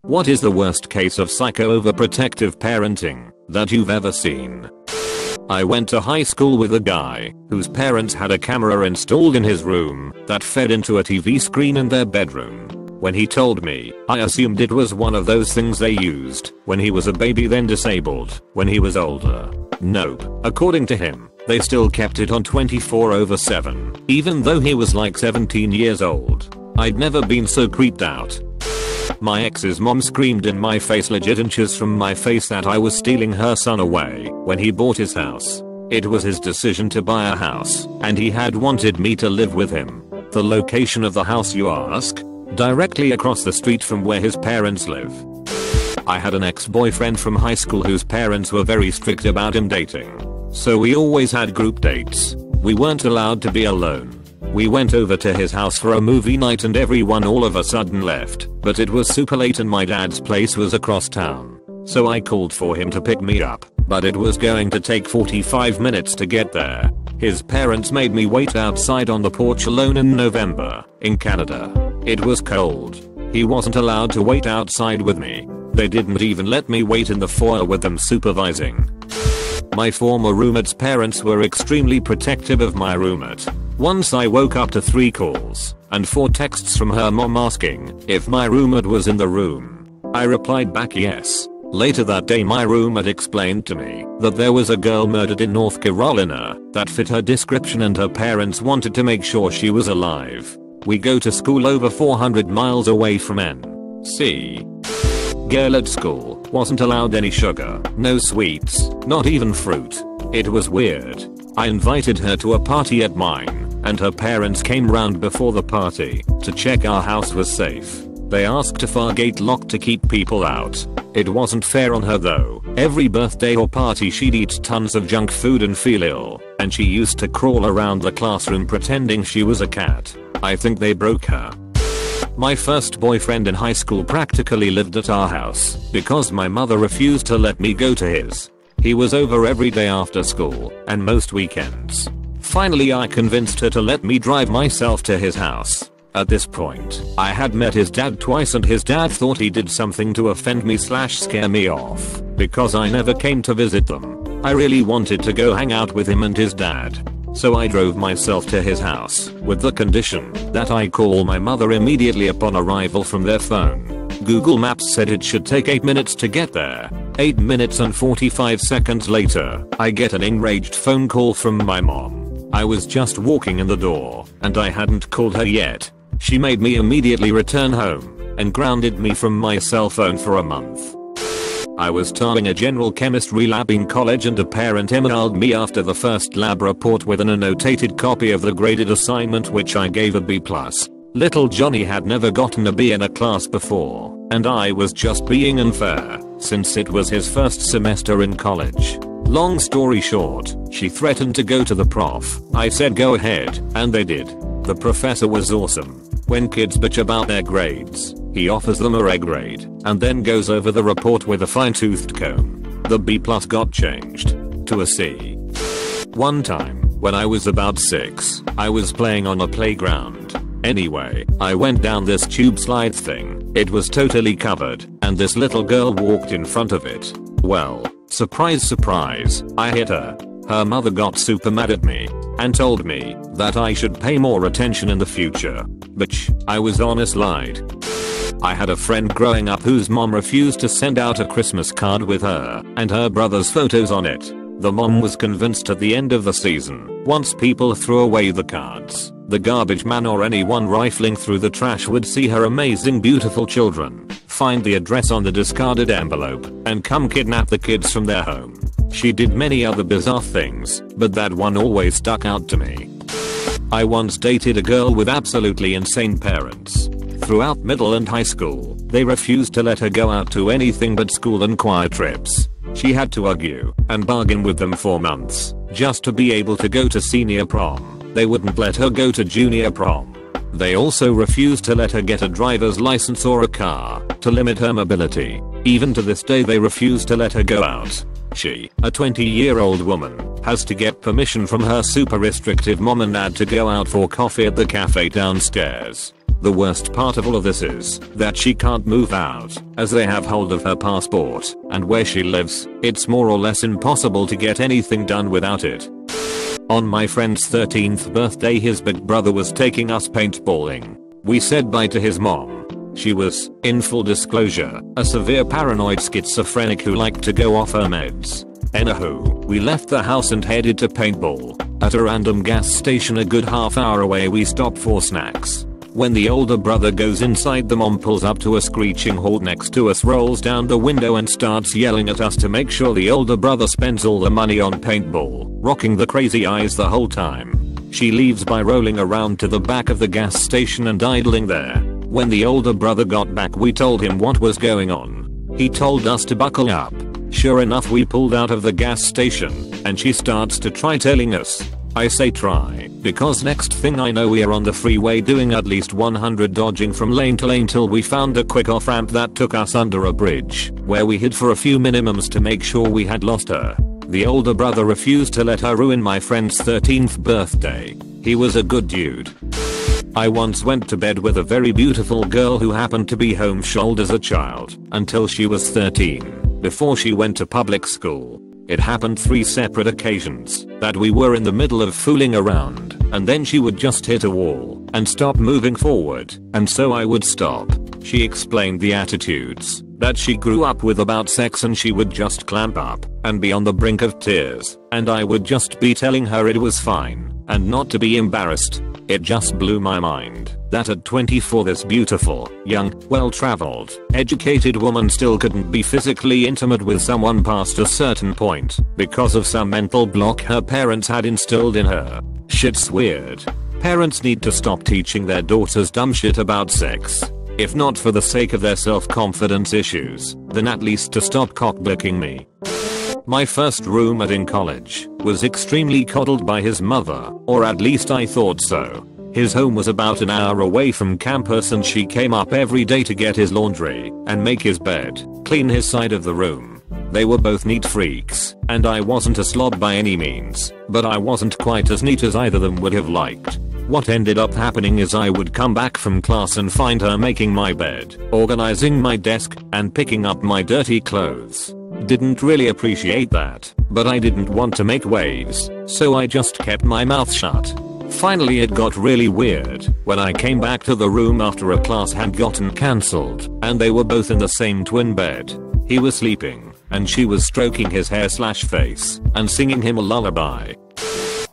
What is the worst case of psycho overprotective parenting that you've ever seen? I went to high school with a guy whose parents had a camera installed in his room that fed into a TV screen in their bedroom. When he told me, I assumed it was one of those things they used when he was a baby then disabled when he was older. Nope. According to him, they still kept it on 24/7, even though he was like 17 years old. I'd never been so creeped out. My ex's mom screamed in my face legit inches from my face that I was stealing her son away when he bought his house. It was his decision to buy a house, and he had wanted me to live with him. The location of the house, you ask? Directly across the street from where his parents live. I had an ex-boyfriend from high school whose parents were very strict about him dating. So we always had group dates. We weren't allowed to be alone. We went over to his house for a movie night and everyone all of a sudden left, but it was super late and my dad's place was across town. So I called for him to pick me up, but it was going to take 45 minutes to get there. His parents made me wait outside on the porch alone in November, in Canada. It was cold. He wasn't allowed to wait outside with me. They didn't even let me wait in the foyer with them supervising. My former roommate's parents were extremely protective of my roommate. Once I woke up to 3 calls and 4 texts from her mom asking if my roommate was in the room. I replied back yes. Later that day my roommate explained to me that there was a girl murdered in North Carolina that fit her description and her parents wanted to make sure she was alive. We go to school over 400 miles away from NC. Girl at school wasn't allowed any sugar, no sweets, not even fruit. It was weird. I invited her to a party at mine, and her parents came round before the party to check our house was safe. They asked if our gate locked to keep people out. It wasn't fair on her though. Every birthday or party she'd eat tons of junk food and feel ill, and she used to crawl around the classroom pretending she was a cat. I think they broke her. My first boyfriend in high school practically lived at our house because my mother refused to let me go to his. He was over every day after school and most weekends. Finally I convinced her to let me drive myself to his house. At this point, I had met his dad twice and his dad thought he did something to offend me / scare me off because I never came to visit them. I really wanted to go hang out with him and his dad. So I drove myself to his house with the condition that I call my mother immediately upon arrival from their phone. Google Maps said it should take 8 minutes to get there. 8 minutes and 45 seconds later, I get an enraged phone call from my mom. I was just walking in the door and I hadn't called her yet. She made me immediately return home and grounded me from my cell phone for a month. I was starting a general chemistry lab in college and a parent emailed me after the first lab report with an annotated copy of the graded assignment which I gave a B+. Little Johnny had never gotten a B in a class before, and I was just being unfair since it was his first semester in college. Long story short, she threatened to go to the prof. I said go ahead, and they did. The professor was awesome. When kids bitch about their grades, he offers them a A grade and then goes over the report with a fine-toothed comb. The B+ got changed to a C. One time, when I was about 6, I was playing on a playground. Anyway, I went down this tube slide thing. It was totally covered, and this little girl walked in front of it. Well, surprise surprise, I hit her. Her mother got super mad at me and told me that I should pay more attention in the future. Bitch, I was honest lied. I had a friend growing up whose mom refused to send out a Christmas card with her and her brother's photos on it. The mom was convinced at the end of the season, once people threw away the cards, the garbage man or anyone rifling through the trash would see her amazing beautiful children, find the address on the discarded envelope, and come kidnap the kids from their home. She did many other bizarre things, but that one always stuck out to me. I once dated a girl with absolutely insane parents. Throughout middle and high school, they refused to let her go out to anything but school and choir trips. She had to argue and bargain with them for months just to be able to go to senior prom. They wouldn't let her go to junior prom. They also refused to let her get a driver's license or a car to limit her mobility. Even to this day they refuse to let her go out. She, a 20-year-old woman, has to get permission from her super restrictive mom and dad to go out for coffee at the cafe downstairs. The worst part of all of this is that she can't move out, as they have hold of her passport, and where she lives, it's more or less impossible to get anything done without it. On my friend's 13th birthday, his big brother was taking us paintballing. We said bye to his mom. She was, in full disclosure, a severe paranoid schizophrenic who liked to go off her meds. Anywho, we left the house and headed to paintball. At a random gas station a good half hour away, we stopped for snacks. When the older brother goes inside, the mom pulls up to a screeching halt next to us, rolls down the window and starts yelling at us to make sure the older brother spends all the money on paintball, rocking the crazy eyes the whole time. She leaves by rolling around to the back of the gas station and idling there. When the older brother got back, we told him what was going on. He told us to buckle up. Sure enough, we pulled out of the gas station, and she starts to try telling us. I say try, because next thing I know we are on the freeway doing at least 100 dodging from lane to lane till we found a quick off ramp that took us under a bridge, where we hid for a few minimums to make sure we had lost her. The older brother refused to let her ruin my friend's 13th birthday. He was a good dude. I once went to bed with a very beautiful girl who happened to be homeschooled as a child until she was 13, before she went to public school. It happened 3 separate occasions that we were in the middle of fooling around, and then she would just hit a wall and stop moving forward, and so I would stop. She explained the attitudes that she grew up with about sex, and she would just clamp up and be on the brink of tears, and I would just be telling her it was fine and not to be embarrassed. It just blew my mind that at 24 this beautiful, young, well-traveled, educated woman still couldn't be physically intimate with someone past a certain point because of some mental block her parents had instilled in her. Shit's weird. Parents need to stop teaching their daughters dumb shit about sex. If not for the sake of their self-confidence issues, then at least to stop cockblocking me. My first roommate in college was extremely coddled by his mother, or at least I thought so. His home was about an hour away from campus, and she came up every day to get his laundry and make his bed, clean his side of the room. They were both neat freaks, and I wasn't a slob by any means, but I wasn't quite as neat as either of them would have liked. What ended up happening is I would come back from class and find her making my bed, organizing my desk, and picking up my dirty clothes. Didn't really appreciate that, but I didn't want to make waves, so I just kept my mouth shut. Finally it got really weird when I came back to the room after a class had gotten cancelled, and they were both in the same twin bed. He was sleeping, and she was stroking his hair/face and singing him a lullaby.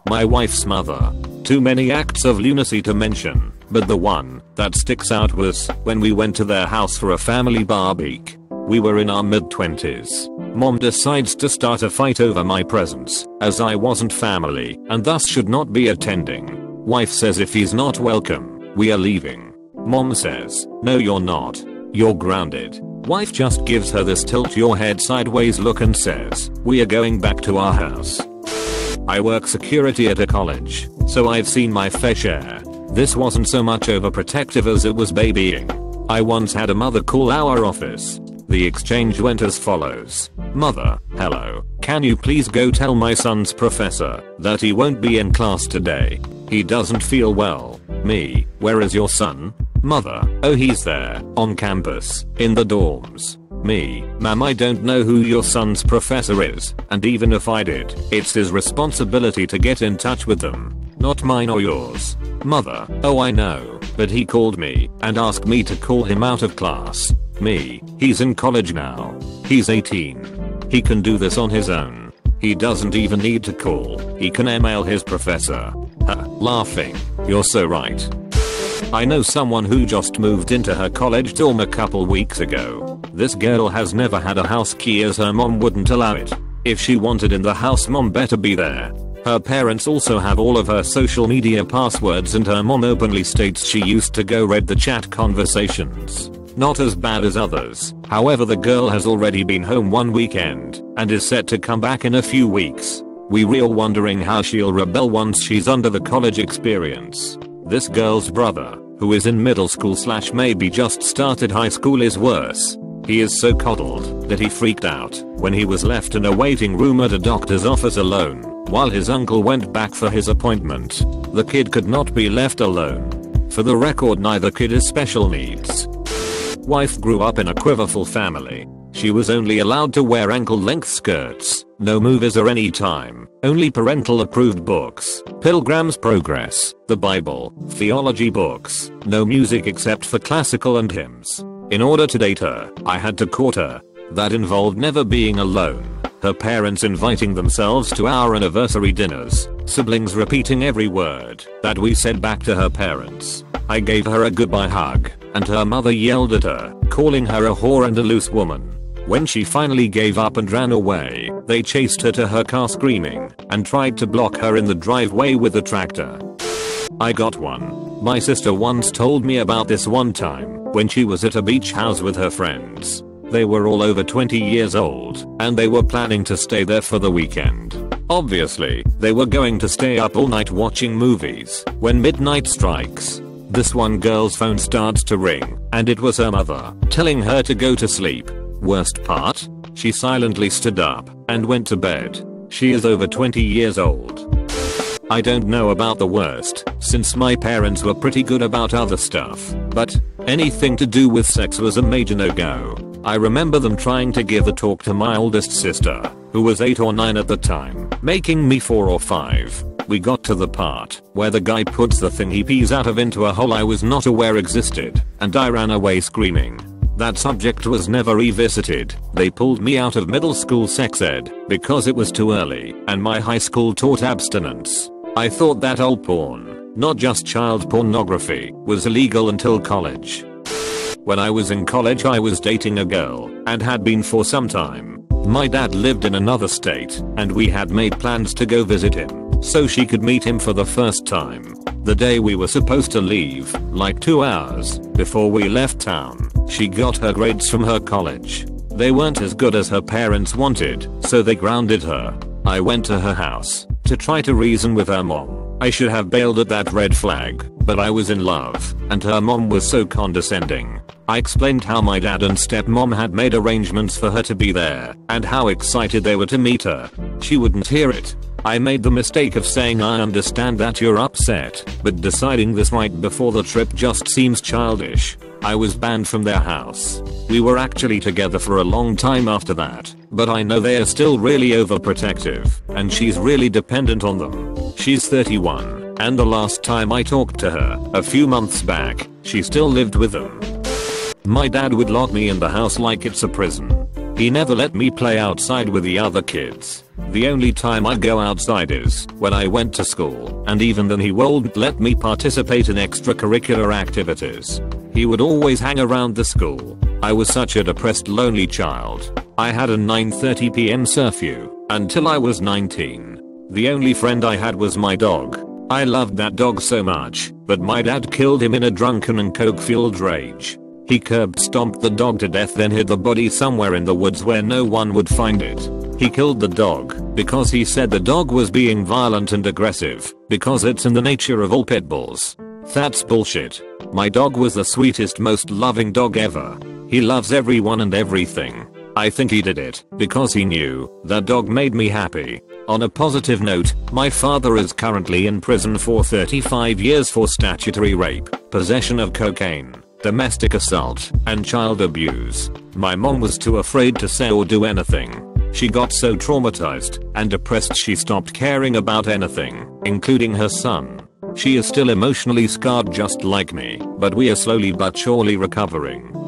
My wife's mother. Too many acts of lunacy to mention, but the one that sticks out was when we went to their house for a family barbecue. We were in our mid-20s. Mom decides to start a fight over my presence, as I wasn't family and thus should not be attending. Wife says if he's not welcome, we are leaving. Mom says, no you're not. You're grounded. Wife just gives her this tilt your head sideways look and says, we are going back to our house. I work security at a college, so I've seen my fair share. This wasn't so much overprotective as it was babying. I once had a mother call our office. The exchange went as follows. Mother, hello, can you please go tell my son's professor that he won't be in class today? He doesn't feel well. Me, where is your son? Mother, oh he's there, on campus, in the dorms. Me, ma'am I don't know who your son's professor is, and even if I did, it's his responsibility to get in touch with them, not mine or yours. Mother, oh I know, but he called me and asked me to call him out of class. Me, he's in college now. He's 18. He can do this on his own. He doesn't even need to call, he can email his professor. Laughing, you're so right. I know someone who just moved into her college dorm a couple weeks ago. This girl has never had a house key as her mom wouldn't allow it. If she wanted in the house, mom better be there. Her parents also have all of her social media passwords, and her mom openly states she used to go read the chat conversations. Not as bad as others. However, the girl has already been home one weekend and is set to come back in a few weeks. We real wondering how she'll rebel once she's under the college experience. This girl's brother, who is in middle school / maybe just started high school, is worse. He is so coddled that he freaked out when he was left in a waiting room at a doctor's office alone while his uncle went back for his appointment. The kid could not be left alone. For the record, neither kid is special needs. Wife grew up in a quiverful family. She was only allowed to wear ankle-length skirts, no movies or any time, only parental approved books, Pilgrim's Progress, the Bible, theology books, no music except for classical and hymns. In order to date her, I had to court her. That involved never being alone, her parents inviting themselves to our anniversary dinners, siblings repeating every word that we said back to her parents. I gave her a goodbye hug, and her mother yelled at her, calling her a whore and a loose woman. When she finally gave up and ran away, they chased her to her car screaming and tried to block her in the driveway with a tractor. I got one. My sister once told me about this one time when she was at a beach house with her friends. They were all over 20 years old and they were planning to stay there for the weekend. Obviously, they were going to stay up all night watching movies when midnight strikes. This one girl's phone starts to ring and it was her mother telling her to go to sleep. Worst part? She silently stood up and went to bed. She is over 20 years old. I don't know about the worst, since my parents were pretty good about other stuff, but anything to do with sex was a major no-go. I remember them trying to give a talk to my oldest sister, who was 8 or 9 at the time, making me 4 or 5. We got to the part where the guy puts the thing he pees out of into a hole I was not aware existed, and I ran away screaming. That subject was never revisited. They pulled me out of middle school sex ed because it was too early, and my high school taught abstinence. I thought that old porn, not just child pornography, was illegal until college. When I was in college, I was dating a girl and had been for some time. My dad lived in another state and we had made plans to go visit him so she could meet him for the first time. The day we were supposed to leave, like 2 hours before we left town, she got her grades from her college. They weren't as good as her parents wanted, so they grounded her. I went to her house to try to reason with her mom. I should have bailed at that red flag, but I was in love, and her mom was so condescending. I explained how my dad and stepmom had made arrangements for her to be there, and how excited they were to meet her. She wouldn't hear it. I made the mistake of saying I understand that you're upset, but deciding this right before the trip just seems childish. I was banned from their house. We were actually together for a long time after that, but I know they are still really overprotective, and she's really dependent on them. She's 31, and the last time I talked to her, a few months back, she still lived with them. My dad would lock me in the house like it's a prison. He never let me play outside with the other kids. The only time I go outside is when I went to school, and even then he wouldn't let me participate in extracurricular activities. He would always hang around the school. I was such a depressed, lonely child. I had a 9:30 p.m. curfew until I was 19. The only friend I had was my dog. I loved that dog so much, but my dad killed him in a drunken and coke-fueled rage. He curb stomped the dog to death, then hid the body somewhere in the woods where no one would find it. He killed the dog because he said the dog was being violent and aggressive, because it's in the nature of all pit bulls. That's bullshit. My dog was the sweetest, most loving dog ever. He loves everyone and everything. I think he did it because he knew that dog made me happy. On a positive note, my father is currently in prison for 35 years for statutory rape, possession of cocaine, domestic assault, and child abuse. My mom was too afraid to say or do anything. She got so traumatized and depressed she stopped caring about anything, including her son. She is still emotionally scarred just like me, but we are slowly but surely recovering.